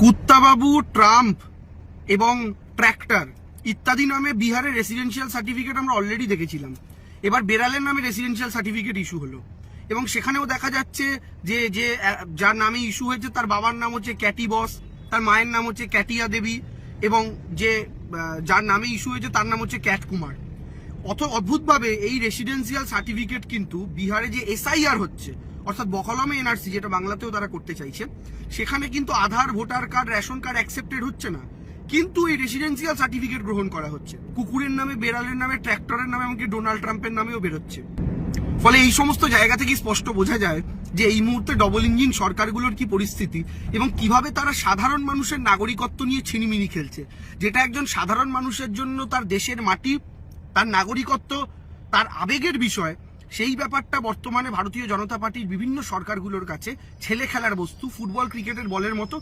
কুত্তাবাবু, Trump এবং tractor ইত্যাদি নামে বিহারে রেসিডেন্সিয়াল সার্টিফিকেট আমরা অলরেডি দেখেছিলাম। এবার বেড়ালের নামে রেসিডেন্সিয়াল সার্টিফিকেট ইস্যু হলো এবং সেখানেও দেখা যাচ্ছে যে যে যার নামে ইস্যু হয়েছে তার বাবার নাম হচ্ছে ক্যাটি বস, তার মায়ের নাম হচ্ছে ক্যাটিয়া দেবী এবং যে যার নামে ইস্যু হয়েছে তার নাম হচ্ছে ক্যাট কুমার। অদ্ভুতভাবে এই রেসিডেন্সিয়াল সার্টিফিকেট কিন্তু বিহারে যে এসআইআর হচ্ছে, অর্থাৎ বকলমে এনআরসি, যেটা বাংলাতেও তারা করতে চাইছে, সেখানে কিন্তু Aadhaar, voter card, ration card accepted হচ্ছে না, কিন্তু এই রেসিডেন্সিয়াল সার্টিফিকেট গ্রহণ করা হচ্ছে। কুকুরের নামে, বেড়ালের নামে, ট্র্যাক্টরের নামে, এমনকি ডোনাল্ড ট্রাম্পের নামেও বেরোচ্ছে। ফলে এই সমস্ত জায়গা থেকে স্পষ্ট বোঝা যায় যে এই মুহূর্তে ডবল ইঞ্জিন সরকারগুলোর কি পরিস্থিতি এবং কিভাবে তারা সাধারণ মানুষের নাগরিকত্ব নিয়ে ছিনিমিনি খেলছে। যেটা একজন সাধারণ মানুষের জন্য তার দেশের মাটি, তার নাগরিকত্ব, তার আবেগের বিষয়, সেই ব্যাপারটা বর্তমানে ভারতীয় জনতা পার্টির বিভিন্ন সরকারগুলোর কাছে ছেলে খেলার বস্তু, ফুটবল ক্রিকেটের বলের মতো।